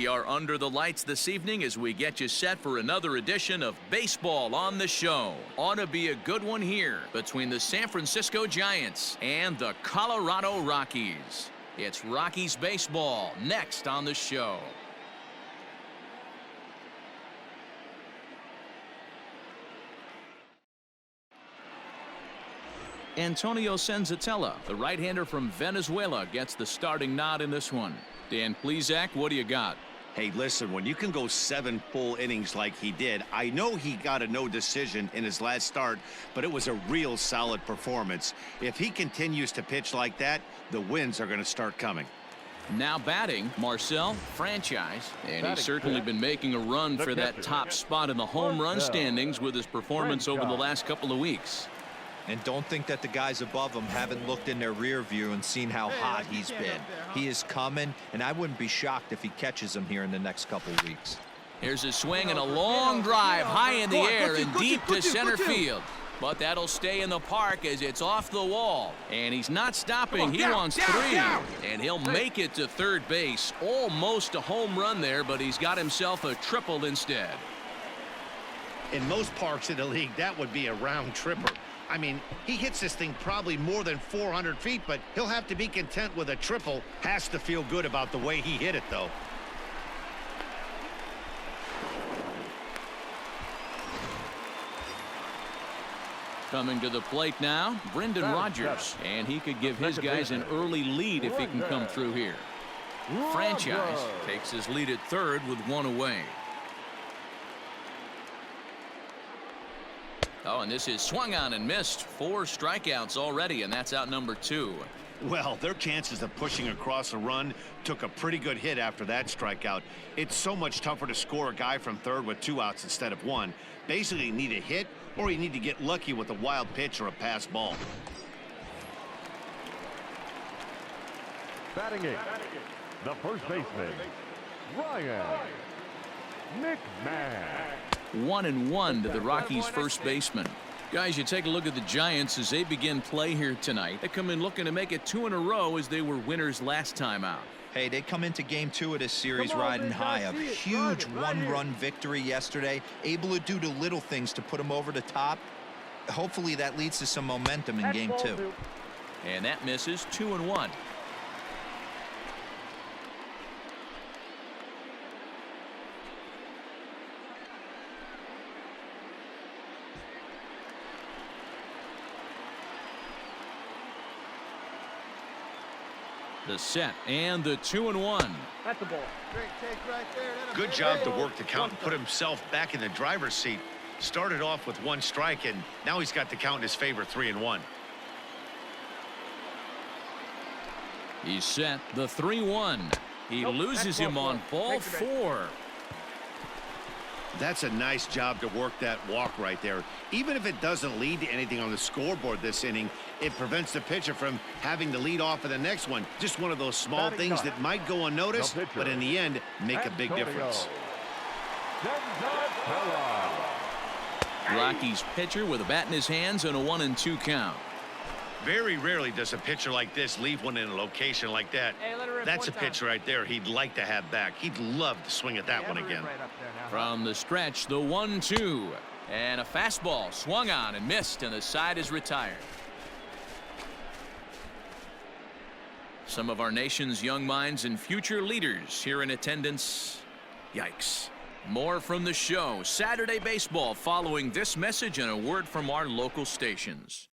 We are under the lights this evening as we get you set for another edition of Baseball on the Show. Ought to be a good one here between the San Francisco Giants and the Colorado Rockies. It's Rockies baseball next on the show. Antonio Senzatella, the right-hander from Venezuela, gets the starting nod in this one. Dan Plesac, what do you got? Hey, listen, when you can go 7 full innings like he did, I know he got a no decision in his last start, but it was a real solid performance. If he continues to pitch like that, the wins are going to start coming. Now batting, Marcel Franchise, and he's certainly been making a run for that top spot in the home run standings with his performance over the last couple of weeks. And don't think that the guys above him haven't looked in their rear view and seen how hot he's been. He is coming, and I wouldn't be shocked if he catches him here in the next couple of weeks. Here's a swing and a long drive high in the air and deep to center field. But that'll stay in the park as it's off the wall. And he's not stopping. He wants 3. And he'll make it to third base. Almost a home run there, but he's got himself a triple instead. In most parks in the league, that would be a round tripper. I mean, he hits this thing probably more than 400 feet, but he'll have to be content with a triple. Has to feel good about the way he hit it, though. Coming to the plate now, Brendan Rodgers, and he could give his guys an early lead if he can come through here. Franchise takes his lead at third with 1 away. Oh, and this is swung on and missed. 4 strikeouts already, and that's out number 2. Well, their chances of pushing across a run took a pretty good hit after that strikeout. It's so much tougher to score a guy from third with 2 outs instead of 1. Basically, you need a hit, or you need to get lucky with a wild pitch or a pass ball. Batting 8, the first baseman, Ryan McMahon. 1-1 to the Rockies' first baseman. Guys, you take a look at the Giants as they begin play here tonight. They come in looking to make it 2 in a row as they were winners last time out. Hey, they come into game 2 of this series riding high. A huge 1-run victory yesterday, able to do the little things to put them over the top. Hopefully that leads to some momentum in game 2. And that misses. 2-1. The set and the 2-1. That's the ball. Great take right there. Good job to work the count and put himself back in the driver's seat. Started off with 1 strike, and now he's got the count in his favor, 3-1. He's set the 3-1. He loses him on ball 4. That's a nice job to work that walk right there. Even if it doesn't lead to anything on the scoreboard this inning, it prevents the pitcher from having to lead off in the next one. Just one of those small things that might go unnoticed, but in the end, make a big difference. Rockies pitcher with a bat in his hands and a 1-2 count. Very rarely does a pitcher like this leave one in a location like that. That's a pitch right there he'd like to have back. He'd love to swing at that one again. From the stretch, the 1-2. And a fastball swung on and missed, and the side is retired. Some of our nation's young minds and future leaders here in attendance. Yikes. More from the show. Saturday baseball following this message and a word from our local stations.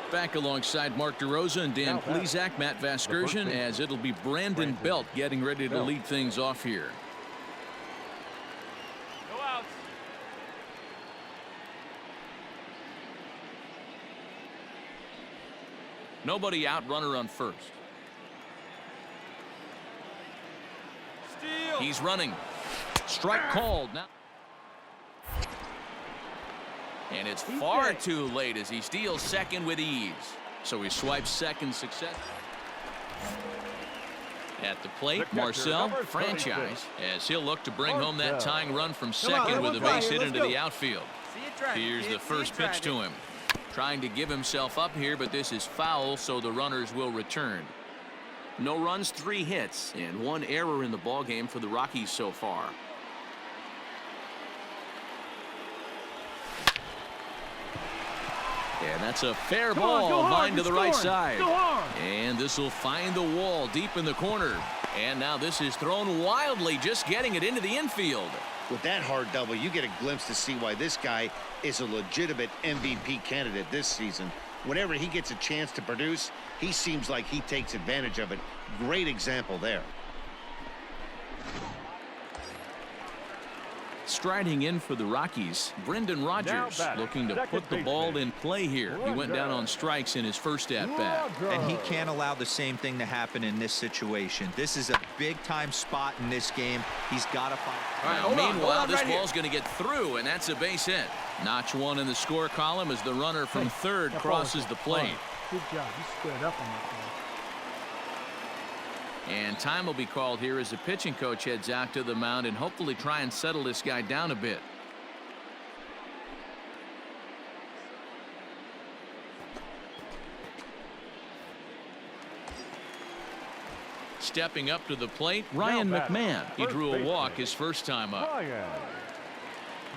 Back alongside Mark DeRosa and Dan Plesac, Matt Vasgersian, as it'll be Brandon Belt getting ready to lead things off here. No outs. Nobody out, runner on first. Steal. He's running. Strike called now. And it's far too late as he steals second with ease. So he swipes second success. At the plate, Marcel Franchise, as he'll look to bring home that tying run from second with a base hit into the outfield. Here's the first pitch to him. Trying to give himself up here, but this is foul, so the runners will return. No runs, 3 hits, and 1 error in the ballgame for the Rockies so far. And that's a fair ball, line to the right side. And this will find the wall deep in the corner. And now this is thrown wildly, just getting it into the infield. With that hard double, you get a glimpse to see why this guy is a legitimate MVP candidate this season. Whenever he gets a chance to produce, he seems like he takes advantage of it. Great example there. Striding in for the Rockies, Brendan Rodgers looking to put the ball in play here. He went down on strikes in his first at-bat. And he can't allow the same thing to happen in this situation. This is a big-time spot in this game. He's got to find. Now, meanwhile, this ball's going to get through, and that's a base hit. Notch 1 in the score column as the runner from third crosses the plate. Good job. You stood up on that one. And time will be called here as the pitching coach heads out to the mound and hopefully try and settle this guy down a bit. Stepping up to the plate, Ryan McMahon. He drew a walk his first time up. Ryan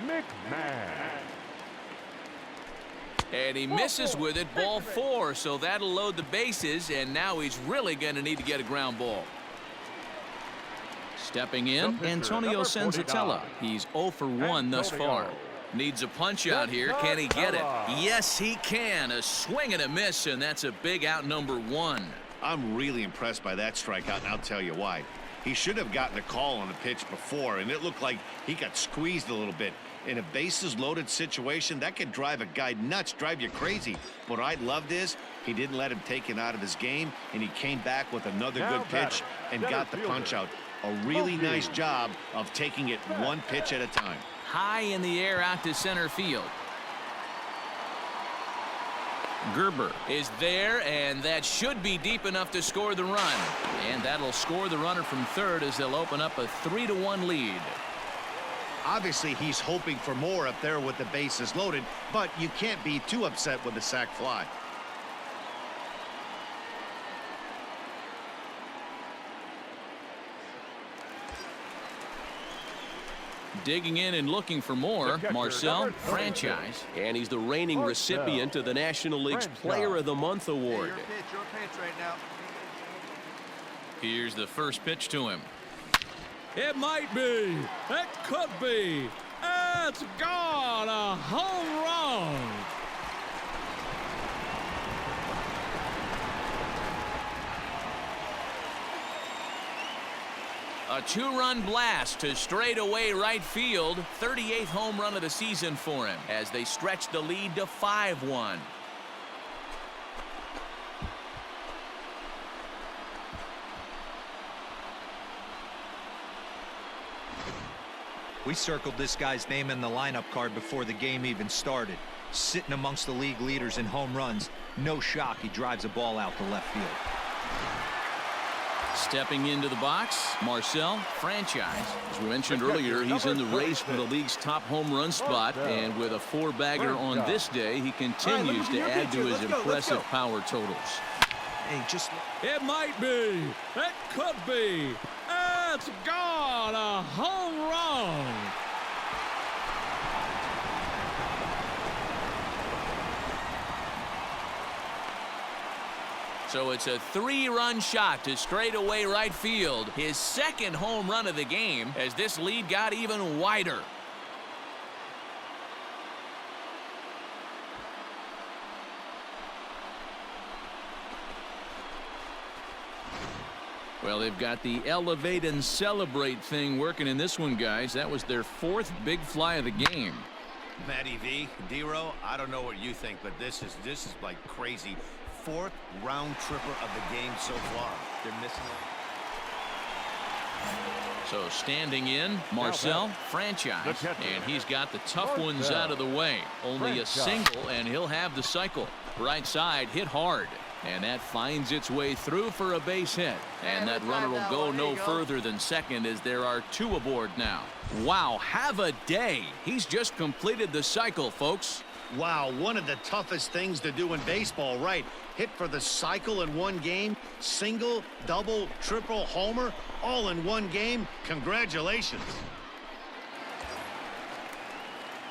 McMahon. And he misses with it, ball 4, so that'll load the bases, and now he's really going to need to get a ground ball. Stepping in, Antonio Senzatella. He's 0 for 1 thus far. Needs a punch out here. Can he get it? Yes, he can. A swing and a miss, and that's a big out, number 1. I'm really impressed by that strikeout, and I'll tell you why. He should have gotten a call on the pitch before, and it looked like he got squeezed a little bit. In a bases-loaded situation, that could drive a guy nuts, drive you crazy. What I loved is he didn't let him take it out of his game, and he came back with another good pitch and got the punch out. A really nice job of taking it 1 pitch at a time. High in the air out to center field. Gerber is there, and that should be deep enough to score the run. And that'll score the runner from third as they'll open up a 3-1 lead. Obviously, he's hoping for more up there with the bases loaded, but you can't be too upset with the sac fly. Digging in and looking for more, Marcel Franchise. And he's the reigning recipient of the National League's Player of the Month award. Your pitch right now. Here's the first pitch to him. It might be. It could be. It's gone. A home run. A 2-run blast to straightaway right field. 38th home run of the season for him as they stretch the lead to 5-1. We circled this guy's name in the lineup card before the game even started. Sitting amongst the league leaders in home runs. No shock he drives a ball out to left field. Stepping into the box, Marcel Franchise. As we mentioned earlier, he's in the race for the league's top home run spot, and with a 4-bagger on this day, he continues to add to his impressive power totals. Hey, just It might be. It could be. It's gone. A home run. So it's a 3-run shot to straightaway right field. His second home run of the game as this lead got even wider. Well, they've got the elevate and celebrate thing working in this one, guys. That was their 4th big fly of the game. Matty V, D-Row, I don't know what you think, but this is like crazy. 4th round tripper of the game so far. They're missing it. So standing in, Marcel Franchise, and he's got the tough ones out of the way. Only a single, and he'll have the cycle. Right side hit hard, and that finds its way through for a base hit. And that runner will go no further than second as there are 2 aboard now. Wow, have a day. He's just completed the cycle, folks. Wow, one of the toughest things to do in baseball, right? Hit for the cycle in one game, single, double, triple, homer, all in one game. Congratulations.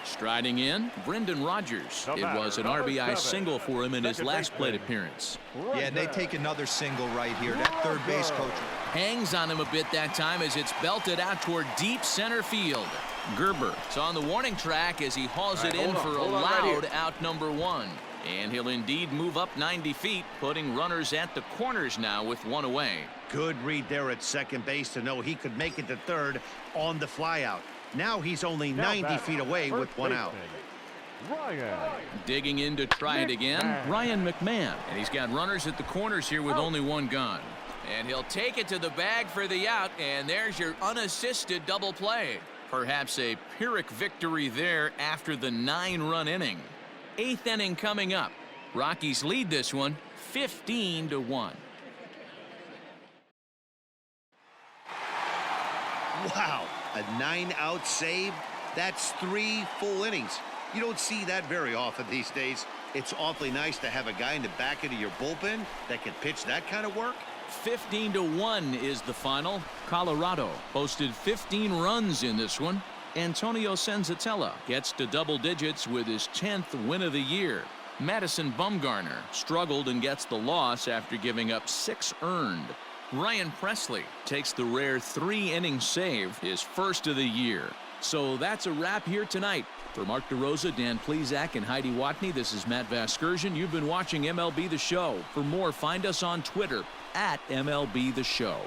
Striding in, Brendan Rodgers. It was an RBI single for him in his last plate appearance. Yeah, and they take another single right here. That third base coach Hangs on him a bit that time as it's belted out toward deep center field. Gerber is on the warning track as he hauls it in for a loud out number 1. And he'll indeed move up 90 feet, putting runners at the corners now with one away. Good read there at second base to know he could make it to third on the flyout. Now he's only 90 feet away with one out. Digging in to try it again, Ryan McMahon. And he's got runners at the corners here with only one gone. And he'll take it to the bag for the out, and there's your unassisted double play. Perhaps a Pyrrhic victory there after the 9-run inning. 8th inning coming up. Rockies lead this one 15-1. Wow, a 9-out save? That's 3 full innings. You don't see that very often these days. It's awfully nice to have a guy in the back end of your bullpen that can pitch that kind of work. 15-1 is the final. Colorado posted 15 runs in this one. Antonio Senzatella gets to double digits with his 10th win of the year. Madison Bumgarner struggled and gets the loss after giving up 6 earned. Ryan Presley takes the rare 3-inning save, his first of the year. So that's a wrap here tonight. For Mark DeRosa, Dan Plesac, and Heidi Watney, this is Matt Vasgersian. You've been watching MLB The Show. For more, find us on Twitter @MLB The Show.